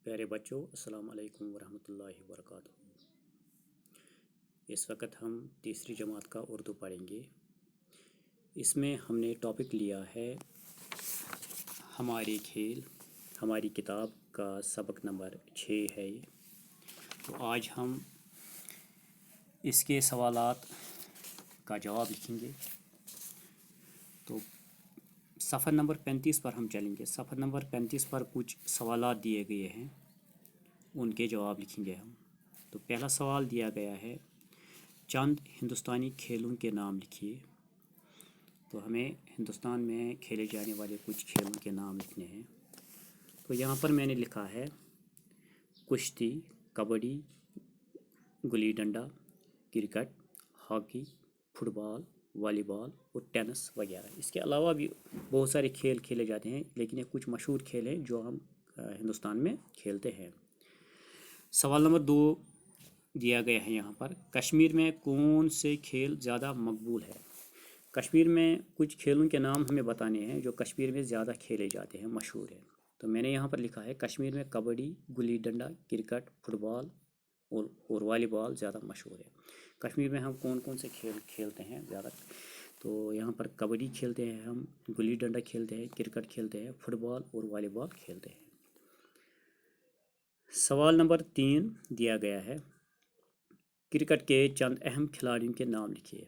پیارے بچوں، السلام علیکم ورحمۃ اللہ وبرکاتہ۔ اس وقت ہم تیسری جماعت کا اردو پڑھیں گے۔ اس میں ہم نے ٹاپک لیا ہے ہمارے کھیل، ہماری کتاب کا سبق نمبر 6 ہے یہ۔ تو آج ہم اس کے سوالات کا جواب لکھیں گے۔ تو صفحہ نمبر 35 پر ہم چلیں گے۔ صفحہ نمبر 35 پر کچھ سوالات دیے گئے ہیں، ان کے جواب لکھیں گے ہم۔ تو پہلا سوال دیا گیا ہے، چند ہندوستانی کھیلوں کے نام لکھیے۔ تو ہمیں ہندوستان میں کھیلے جانے والے کچھ کھیلوں کے نام لکھنے ہیں۔ تو یہاں پر میں نے لکھا ہے کشتی، kabaddi, gilli danda, cricket, hockey, fit بال، والی بال اور ٹینس وغیرہ۔ اس کے علاوہ بھی بہت سارے کھیل کھیلے جاتے ہیں، لیکن یہ کچھ مشہور کھیل ہیں جو ہم ہندوستان میں کھیلتے ہیں۔ سوال نمبر 2 دیا گیا ہے یہاں پر، کشمیر میں کون سے کھیل زیادہ مقبول ہے؟ کشمیر میں کچھ کھیلوں کے نام ہمیں بتانے ہیں جو کشمیر میں زیادہ کھیلے جاتے ہیں، مشہور ہیں۔ تو میں نے یہاں پر لکھا ہے کشمیر میں کبڈی، گلی ڈنڈا، کرکٹ، فٹ بال اور والی بال زیادہ مشہور ہے۔ کشمیر میں ہم کون کون سے کھیل کھیلتے ہیں زیادہ؟ تو یہاں پر کبڈی کھیلتے ہیں، ہم گلی ڈنڈا کھیلتے ہیں، کرکٹ کھیلتے ہیں، فٹ بال اور والی بال کھیلتے ہیں۔ سوال نمبر 3 دیا گیا ہے، کرکٹ کے چند اہم کھلاڑیوں کے نام لکھیے۔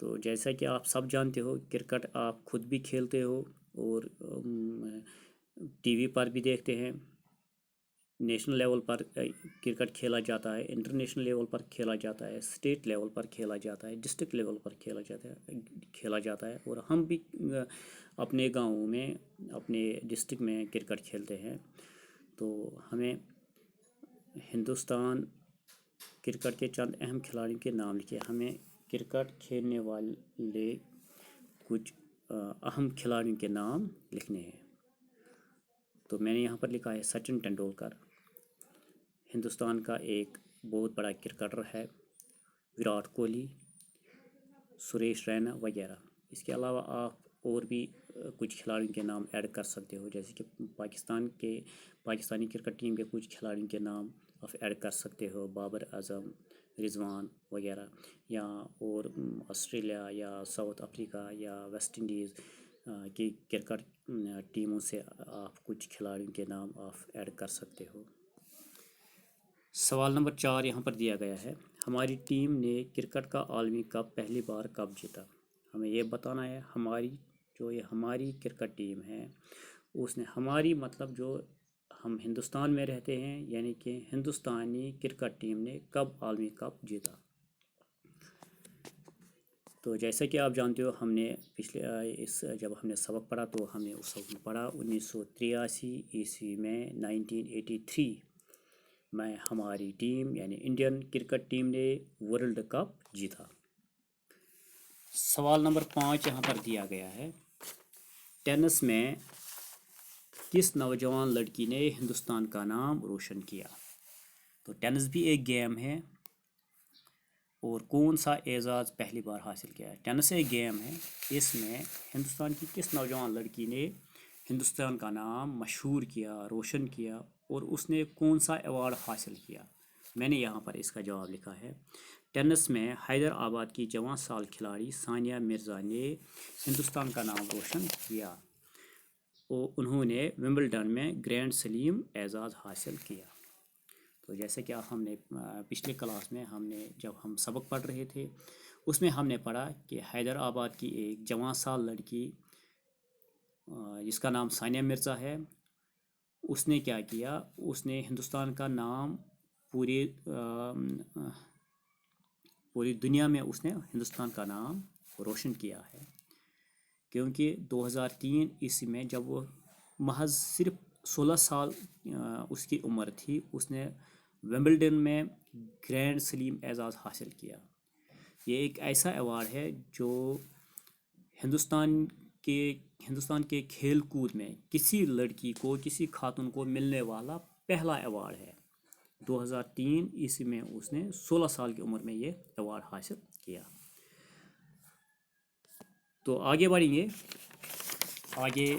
تو جیسا کہ آپ سب جانتے ہو، کرکٹ آپ خود بھی کھیلتے ہو اور ٹی وی پر بھی دیکھتے ہیں۔ نیشنل لیول پر کرکٹ کھیلا جاتا ہے، انٹرنیشنل لیول پر کھیلا جاتا ہے، اسٹیٹ لیول پر کھیلا جاتا ہے، ڈسٹرکٹ لیول پر کھیلا جاتا ہے اور ہم بھی اپنے گاؤں میں، اپنے ڈسٹرکٹ میں کرکٹ کھیلتے ہیں۔ تو ہمیں ہندوستان کرکٹ کے چند اہم کھلاڑیوں کے نام لکھے۔ ہمیں کرکٹ کھیلنے والے کچھ اہم کھلاڑیوں کے نام لکھنے ہیں۔ تو میں نے یہاں پر لکھا ہے سچن ٹنڈولکر، ہندوستان کا ایک بہت بڑا کرکٹر ہے، وراٹ کوہلی، سریش رینا وغیرہ۔ اس کے علاوہ آپ اور بھی کچھ کھلاڑیوں کے نام ایڈ کر سکتے ہو، جیسے کہ پاکستانی کرکٹ ٹیم کے کچھ کھلاڑیوں کے نام آپ ایڈ کر سکتے ہو، بابر اعظم، رضوان وغیرہ، یا اور آسٹریلیا یا ساؤتھ افریقہ یا ویسٹ انڈیز کی کرکٹ ٹیموں سے آپ کچھ کھلاڑیوں کے نام آپ ایڈ کر سکتے ہو۔ سوال نمبر 4 یہاں پر دیا گیا ہے، ہماری ٹیم نے کرکٹ کا عالمی کپ پہلی بار کب جیتا؟ ہمیں یہ بتانا ہے ہماری کرکٹ ٹیم ہے، اس نے ہماری مطلب جو ہم ہندوستان میں رہتے ہیں، یعنی کہ ہندوستانی کرکٹ ٹیم نے کب عالمی کپ جیتا؟ تو جیسا کہ آپ جانتے ہو، ہم نے جب ہم نے سبق پڑھا تو ہم نے اس وقت پڑھا 1983 عیسوی میں 1983 میں ہماری ٹیم یعنی انڈین کرکٹ ٹیم نے ورلڈ کپ جیتا۔ سوال نمبر 5 یہاں پر دیا گیا ہے، ٹینس میں کس نوجوان لڑکی نے ہندوستان کا نام روشن کیا؟ تو ٹینس بھی ایک گیم ہے، اور کون سا اعزاز پہلی بار حاصل کیا ہے؟ ٹینس ایک گیم ہے، اس میں ہندوستان کی کس نوجوان لڑکی نے ہندوستان کا نام مشہور کیا، روشن کیا، اور اس نے کون سا ایوارڈ حاصل کیا؟ میں نے یہاں پر اس کا جواب لکھا ہے، ٹینس میں حیدرآباد کی جوان سال کھلاڑی ثانیہ مرزا نے ہندوستان کا نام روشن کیا، اور انہوں نے ومبلڈن میں گرینڈ سلیم اعزاز حاصل کیا۔ تو جیسے کہ ہم نے پچھلے کلاس میں جب ہم سبق پڑھ رہے تھے، اس میں ہم نے پڑھا کہ حیدرآباد کی ایک جوان سال لڑکی جس کا نام ثانیہ مرزا ہے، اس نے کیا کیا؟ اس نے ہندوستان کا نام پوری دنیا میں اس نے ہندوستان کا نام روشن کیا ہے، کیونکہ 2003 عیسوی میں جب وہ محض صرف 16 سال اس کی عمر تھی، اس نے ومبلڈن میں گرینڈ سلیم اعزاز حاصل کیا۔ یہ ایک ایسا ایوارڈ ہے جو ہندوستان کے کھیل کود میں کسی لڑکی کو، کسی خاتون کو ملنے والا پہلا ایوارڈ ہے۔ 2003 عیسوی میں اس نے 16 سال کی عمر میں یہ ایوارڈ حاصل کیا۔ تو آگے بڑھیں گے، آگے